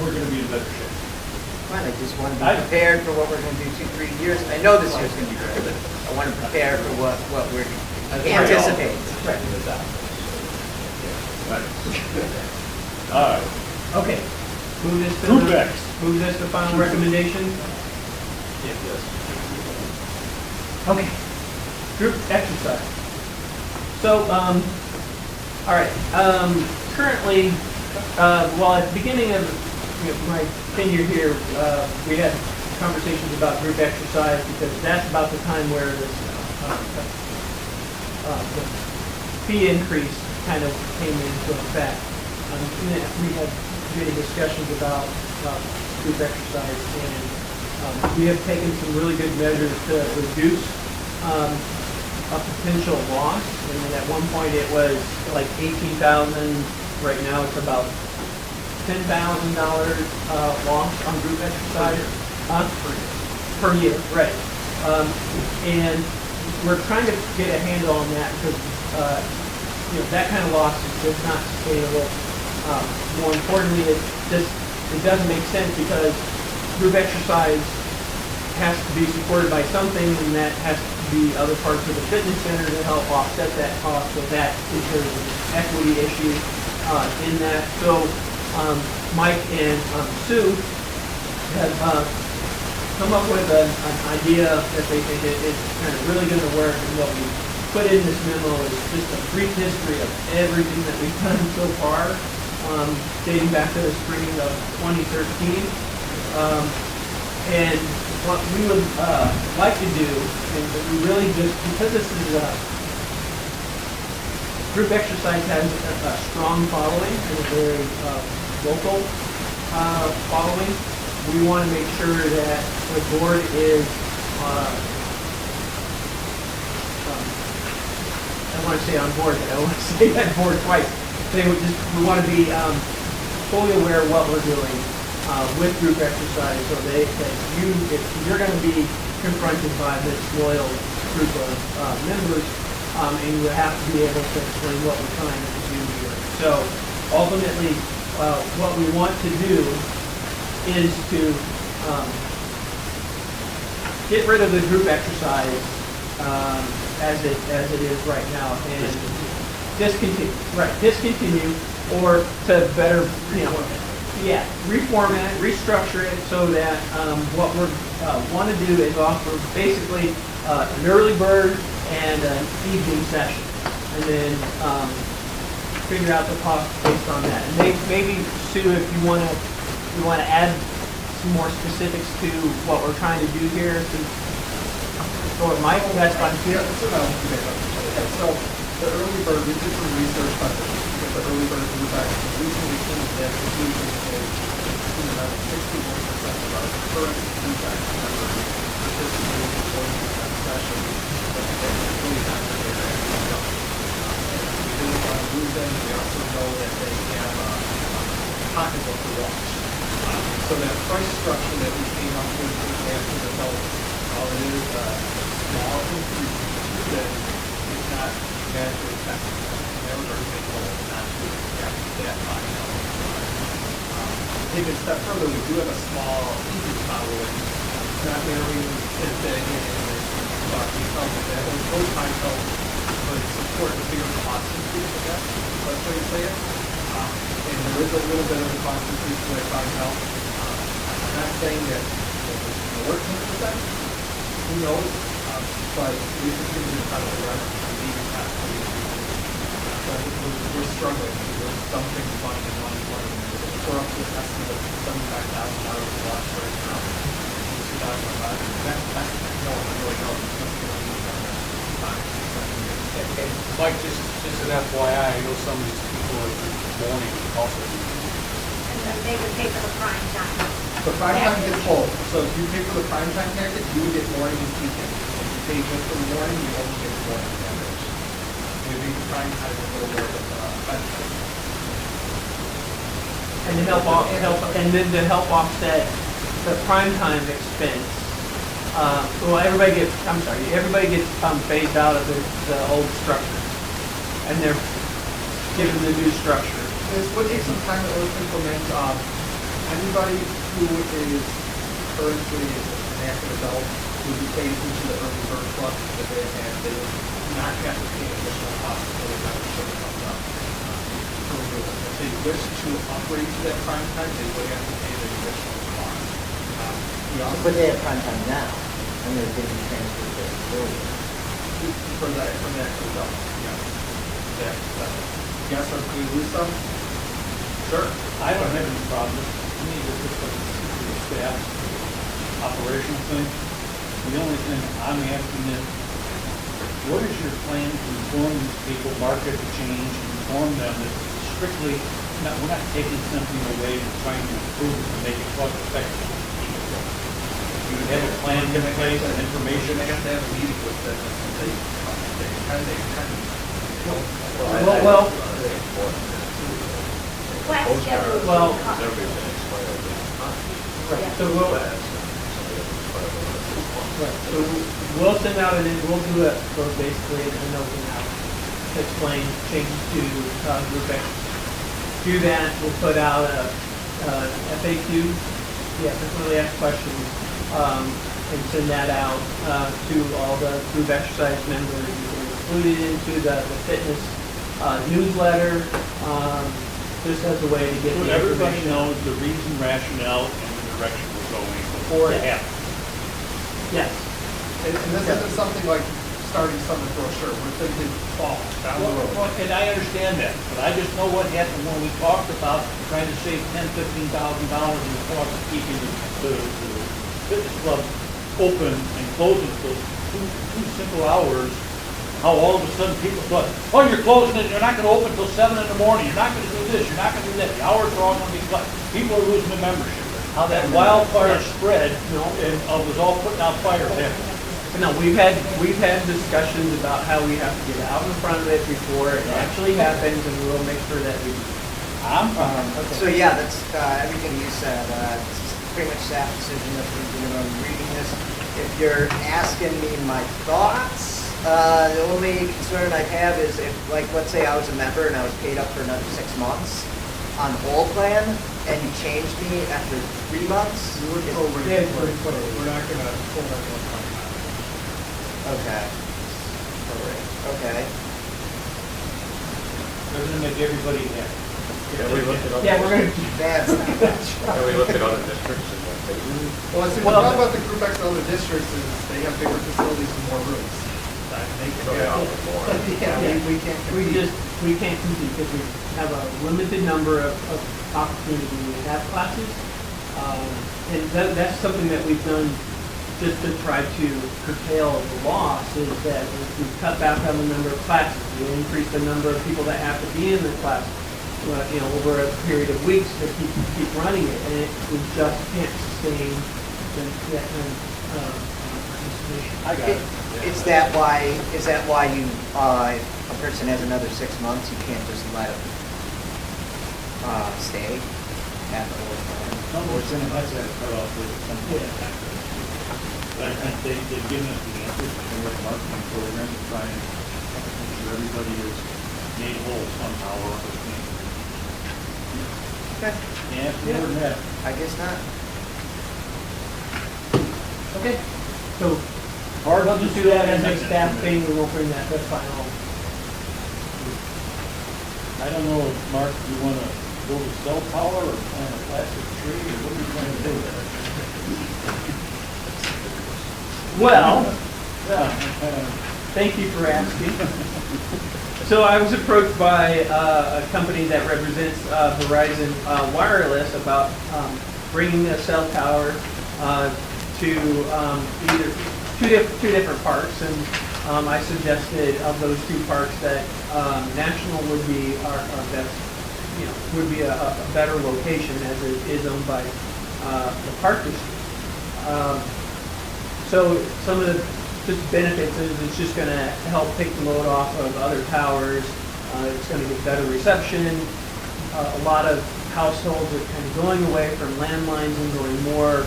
we're gonna be in better shape. Fine, I just want to be prepared for what we're going to do 2, 3 years. I know this year's going to be good, but I want to prepare for what we're anticipating. All right. Okay, move this to. Group X. Move this to final recommendation. Yes. Okay, group exercise. So, all right, currently, well, at the beginning of my tenure here, we had conversations about group exercise because that's about the time where this, the fee increase kind of came into effect. We had many discussions about group exercise, and we have taken some really good measures to reduce a potential loss. And at one point it was like 18,000. Right now it's about $10,000 loss on group exercise per year, right? And we're trying to get a handle on that because that kind of loss is just not sustainable. More importantly, it doesn't make sense because group exercise has to be supported by something, and that has to be other parts of the fitness center to help offset that cost. So that is there's an equity issue in that. So Mike and Sue have come up with an idea that they think is kind of really going to work. And what we put in this memo is just a brief history of everything that we've done so far, dating back to the spring of 2013. And what we would like to do is that we really just, because this is group exercise has a strong following and a very local following, we want to make sure that the board is, I want to say on board, but I don't want to say that board twice. We want to be fully aware of what we're doing with group exercise, so if you're going to be confronted by this loyal group of members, and you have to be able to explain what we're trying to do here. So ultimately, what we want to do is to get rid of the group exercise as it is right now and discontinue, or to better, reformat, restructure it so that what we want to do is offer basically an early bird and an evening session, and then figure out the cost based on that. And maybe Sue, if you want to add some more specifics to what we're trying to do here. Or Mike, that's fine too. So the early bird, we did some research on the early bird group action. Recently came to that conclusion is about 61% of our current group action members participate in 40% sessions, but that's really not what they're actually done. We didn't want to lose them. We also know that they have a pocketbook to watch. So that price structure that we came up with after the adults, all it is a small increase that is not magically affecting them. Never going to make goals not to have that body health. Take it a step further, we do have a small easy following. It's not nearly as big as we felt that those time health would support the bigger cost increase, I guess. Let's say it. And there is a little bit of a cost increase with time health. I'm not saying that it's more 10%, who knows, but we just give it kind of a run. We're struggling. We're dumping money. We're up to an estimate of $75,000 a watch right now. 2005. That's no one really knows. Mike, just an FYI, I know some of these people are morning also. And then they would pay for the prime time. The prime time gets both, so if you pay for the prime time package, you would get morning and weekend. If you pay just for the morning, you only get morning package. You make the prime time a little more expensive. And to help offset the prime time expense, everybody gets phased out of the old structure, and they're given the new structure. This would take some time to implement. Anybody who is currently an active adult would be phased into the early bird club that they have. They would not have to pay additional costs until the membership comes up. If they wish to upgrade to that prime time, they would have to pay the additional cost. We also But they have prime time now, and they're getting transferred to earlier. for the active adults, yes. Yes, or can we lose some? Sure. I don't have any problem. To me, this is a staff operational thing. The only thing I'm asking is, what is your plan to inform these people, market the change, inform them that strictly, we're not taking something away and trying to improve it to make it cost effective. You have a plan in place and information. They have to have a meeting with them, and they kind of. Well, Postcards, Well- everybody's been expired at this time. so we'll, Last, somebody else expired on it. so we'll send out we'll do it for basically a note now to explain changes to group X. Do that, we'll put out a FAQ, frequently asked questions, and send that out to all the group exercise members. We'll include it into the fitness newsletter, just as a way to get So the everybody information. knows the reason, rationale, and the direction we're going before it happens. Yes. And this isn't something like starting summer brochure, we're thinking fall, down the road. Well, and I understand that, but I just know what happened when we talked about trying to save $10,000, $15,000 in the cost of keeping the fitness club open and closing for two simple hours. How all of a sudden people thought, oh, you're closing it, you're not gonna open until 7 in the morning, you're not gonna do this, you're not gonna do that, the hours are all gonna be cut. People are losing their membership. How that wildfire spread, and was all putting out fires there. No, we've had discussions about how we have to get out in front of it before it actually happens, and we'll make sure that we. So yeah, that's everything you said. This is pretty much staff decision that I'm reading this. If you're asking me my thoughts, the only concern I have is if, like, let's say I was a member and I was paid up for another 6 months on the old plan, and you changed me after 3 months. We're is- prorated, we're not gonna pull everyone from that. Okay. Okay. Doesn't make everybody happy. Can we look at other? Yeah, we're gonna. That's Can we look at other districts and what they do? Well, see, the Well- problem about the group X and other districts is they have bigger facilities and more rooms. That they can So they get- offer more. Yeah, we can't compete. We can't compete because we have a limited number of opportunities we have classes. And that's something that we've done just to try to curtail the loss, is that we cut back on the number of classes. We increase the number of people that have to be in the class, over a period of weeks to keep running it. And we just can't sustain that kind of participation. I got it. Is that why you, if a person has another 6 months, you can't just let them stay at the old plan? Unfortunately, that's a cutoff with some point in time. But I think they've given us the answers to their marketing program to try and make sure everybody is made whole somehow or other. Okay. Yeah, more than that. I guess not. Okay, so Hard we'll to just do that as a staff thing, we won't bring that final. I don't know, Mark, do you want to build a cell tower or plant a plastic tree, or what are you trying to do there? Well, Yeah. thank you for asking. So I was approached by a company that represents Verizon Wireless about bringing a cell tower to either two different parks, and I suggested of those two parks that National would be our best, would be a better location, as it is owned by the park district. So some of the just benefits is it's just gonna help take the load off of other towers. It's gonna get better reception. A lot of households are kind of going away from landlines and going more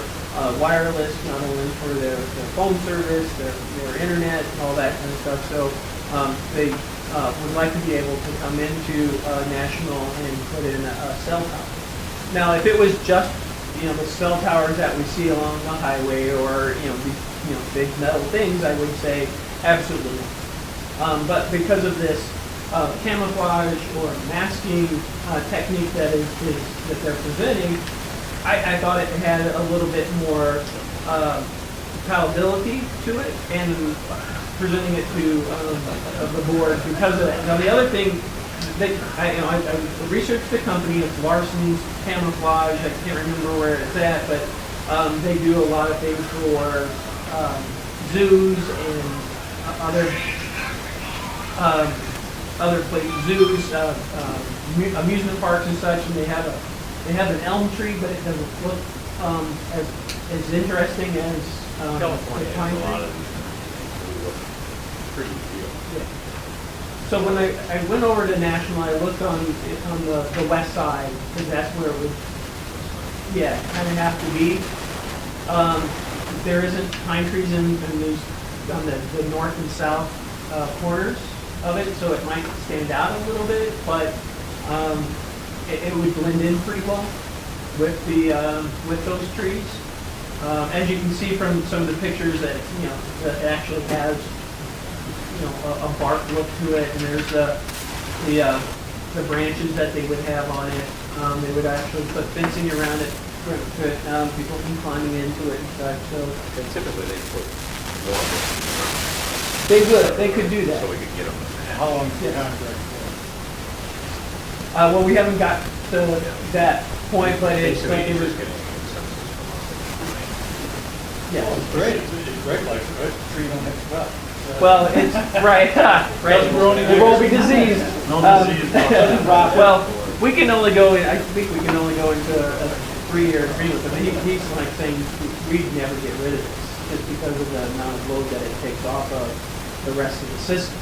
wireless, not only for their phone service, their internet, and all that kind of stuff. So they would like to be able to come into National and put in a cell tower. Now, if it was just, the cell towers that we see along the highway or, these, big metal things, I would say absolutely not. But because of this camouflage or masking technique that they're presenting, I thought it had a little bit more palatability to it and presenting it to the board because of that. Now, the other thing, I researched the company, it's Larson's Camouflage, I can't remember where it's at, but they do a lot of things for zoos and other places, zoos, amusement parks and such, and they have an elm tree, but it doesn't look as interesting as California the pine has a lot tree. of pretty deal. Yeah. So when I went over to National, I looked on the west side, because that's where it would, kind of have to be. There isn't pine trees in these, on the north and south corners of it, so it might stand out a little bit, but it would blend in pretty well with with those trees. As you can see from some of the pictures that that it actually has a bark look to it, and there's the branches that they would have on it. They would actually put fencing around it to prevent people from climbing into it and such. So And typically they put more of it. they could do that. So we could get them. How long is the Yeah. contract for? Well, we haven't got to that point, but it Basically, it you're was just getting a consensus from us. yeah. Well, it's great. It's great, like, right, the tree don't have to cut. Well, it's right, right. Doesn't grow any There won't be bigger. disease. No disease. Doesn't rot. Well, we can only go in. I think we can only go into a 3-year agreement. But he's like saying we'd never get rid of this just because of the amount of load that it takes off of the rest of the system.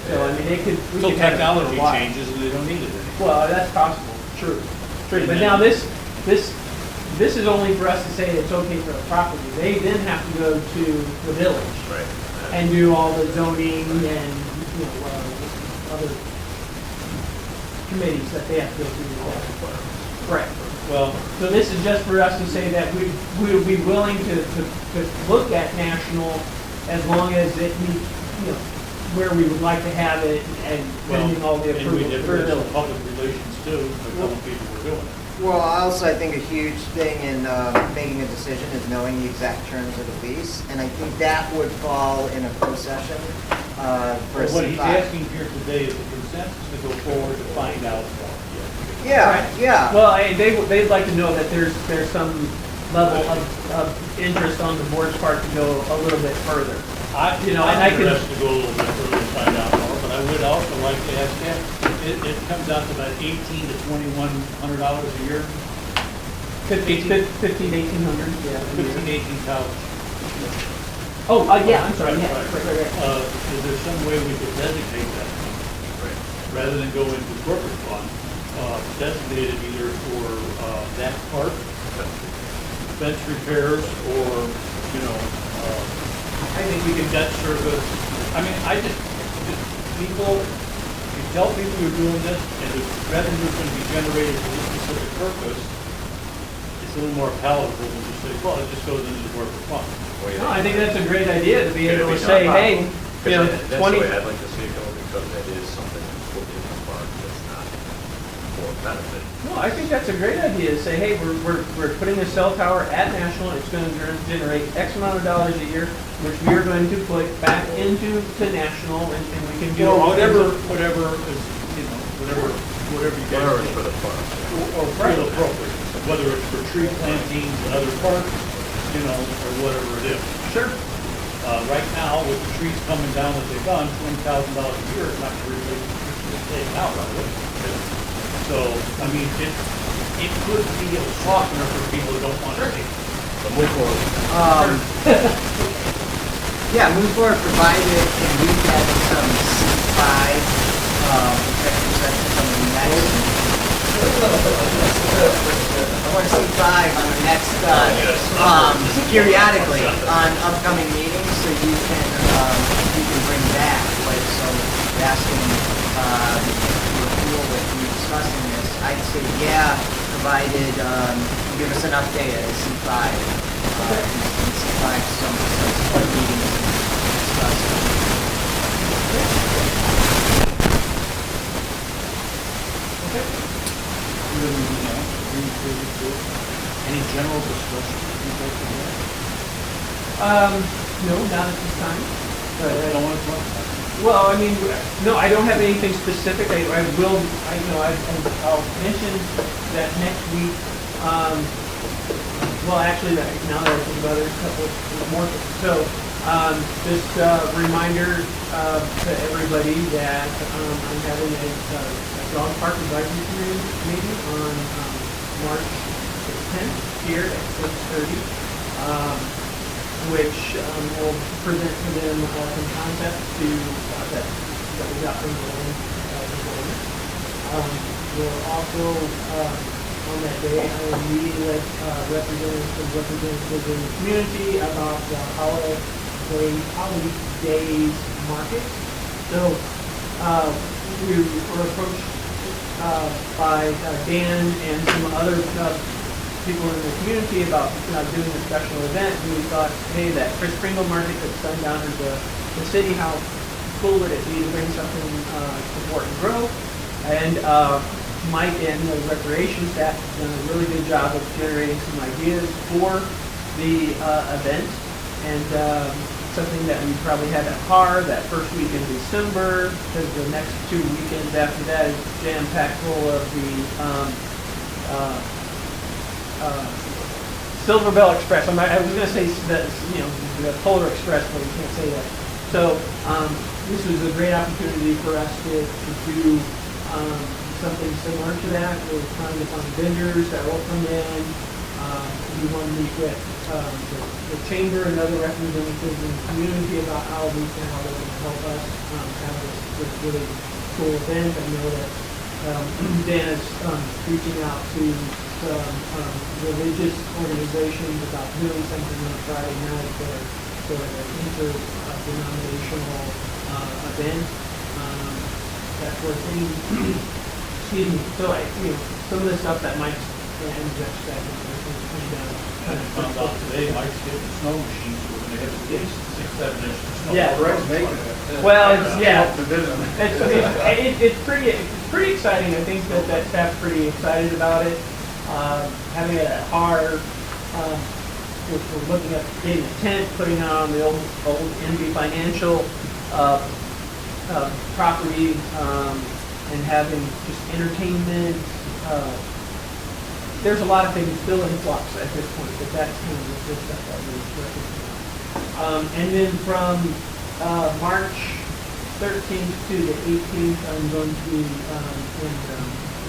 So I mean, we Until could have it for a technology while. changes and they don't need it anymore. Well, that's possible. True. True. But now this is only for us to say it's okay for the property. They then have to go to the village Right. and do all the zoning and, other committees that they have to go through. Right. Well, So this is just for us to say that we would be willing to look at national as long as it meets, where we would like to have it and pending all the and we approval did for some village. public relations too, but telling people we're doing it. Well, also, I think a huge thing in making a decision is knowing the exact terms of the lease, and I think that would fall in a closed session for a But what he's C5. asking here today is a consensus to go forward to find out. Yeah, yeah. Well, they'd like to know that there's some level of interest on the board's part to go a little bit further. I'm and I can- interested to go a little bit further and find out more, but I would also like to ask him, it comes out to about $1,800 to $2,100 a year, 1,800, yeah. 18,000. Oh, yeah, I'm sorry, Right, yeah, right. right. Is there some way we could designate that, rather than go into corporate fund, designate it either for that part, fence repairs, or, I think we can debt service. I mean, people, you tell people you're doing this, and the revenue is going to be generated for this specific purpose, it's a little more palatable than just say, well, it just goes into the corporate fund. No, I think that's a great idea to be Could it able be to say, done? hey, That's the 20. way I'd like to see it go, because that is something that's put in the park that's not for benefit. No, I think that's a great idea to say, hey, we're putting a cell tower at National, it's going to generate X amount of dollars a year, which we are going to put back into National, and we can do all kinds Whatever of- is, whatever you guys. Whatever is think. for the park. Or feel appropriate, whether it's for tree plantings and other parks, or whatever it is. Sure. Right now, with the trees coming down that they've done, $20,000 a year is not really taken out of it. So, I mean, it could be a softener for people who don't want to take it. So move forward. Yeah, move forward provided, and we had some C5 executive session coming next. I want C5 on the next, periodically on upcoming meetings, so you can bring back, like, so asking, your pool with you discussing this, I'd say, yeah, provided, you give us an update at C5. C5, some meetings discussing. Any general discussion you'd like to have? No, not at this time. But, I don't want to talk about it. well, I mean, no, I don't have anything specific. I will, I'll mention that next week, well, actually, now that I think about it, a couple more things. So, just a reminder to everybody that I'm having a dog park advisory committee meeting on March 10th here at 6:30, which will present to them some concepts that we got from the land. We'll also, on that day, I will meet with representatives in the community about the holiday days market. So we were approached by Dan and some other people in the community about doing a special event. And we thought, hey, that Chris Pringle market that's done down in the city, how cool would it be to bring something to support and grow? And Mike and the recreation staff have done a really good job of generating some ideas for the event. And something that we probably had at par that first week in December, because the next 2 weekends after that is jam-packed full of the Silver Bell Express. I was going to say the Polar Express, but we can't say that. So this was a great opportunity for us to do something similar to that. We're trying to find vendors that will come in. We want to meet with the chamber and other representatives in the community about how they can help us have this really cool event. I know that Dan is reaching out to some religious organizations about doing something on Friday night for an interdenominational event. That sort of thing. Excuse me. So some of the stuff that Mike and Jeff said Found out today, Mike's getting snow machines, we're gonna have to get 6-7 inches of snow. Yeah. Greg's making it. Well, it's, yeah. Help the vision. It's pretty exciting. I think that staff's pretty excited about it. Having it at HAR, we're looking at getting a tent, putting it on the old NB Financial property, and having just entertainment. There's a lot of things still in flux at this point, but that's kind of the stuff that we're working on. And then from March 13th to the 18th, I'm going to be in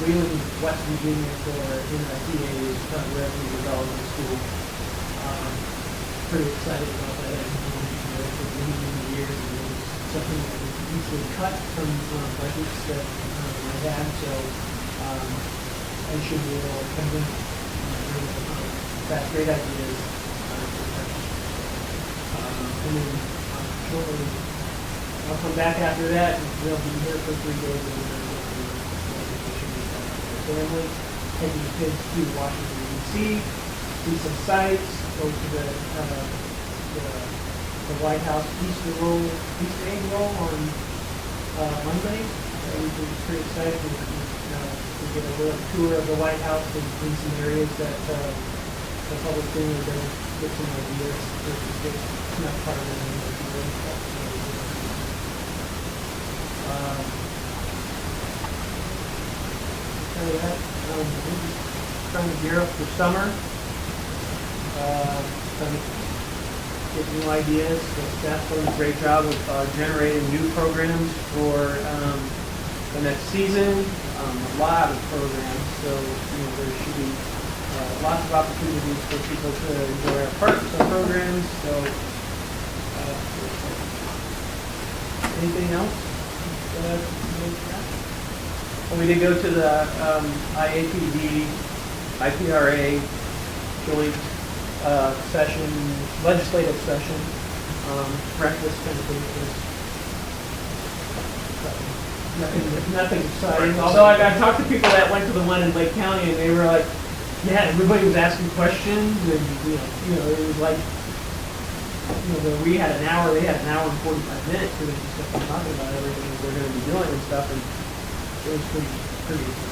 Wheeling, West Virginia for NIPA's Revenue Development School. Pretty excited about that. It's the beginning of the year. It's something that we usually cut from budgets that I had, so I should be able to come in and that's great ideas. And then shortly, I'll come back after that, and we'll be here for 3 days. And then family, taking the kids to Washington D.C., see some sights, go to the White House Easter egg roll on Monday. We're pretty excited to get a little tour of the White House and in some areas that the public thing are going to get some ideas. It's not part of the we're just trying to gear up for summer. Trying to get new ideas. The staff's doing a great job of generating new programs for the next season, a lot of programs, so, there should be lots of opportunities for people to enjoy our parks, our programs, so. Anything else? Well, we did go to the IAPD, IPRA joint session, legislative session, breakfast kind of thing. Nothing exciting, although I talked to people that went to the one in Lake County and they were like, yeah, everybody was asking questions and, it was like, we had an hour, they had an hour and 45 minutes, so they just kept talking about everything that they're gonna be doing and stuff, and it was pretty interesting.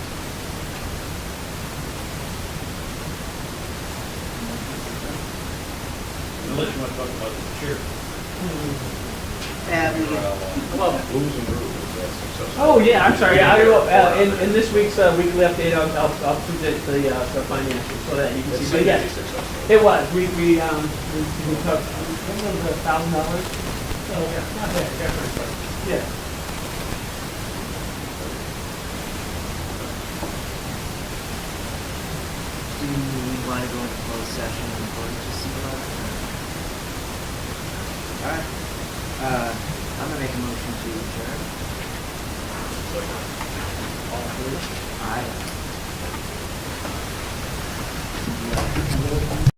Unless you want to talk about the chair. Well, Blues and brews, that's successful. oh, yeah, I'm sorry, in this week's weekly update, I'll present the financials so that you can see, but yes, it was, we took, $1,000. So, yeah, not bad, definitely. Yeah. Do we want to go into closed session and vote to see about it? All right. I'm gonna make a motion to adjourn. All in favor? Aye.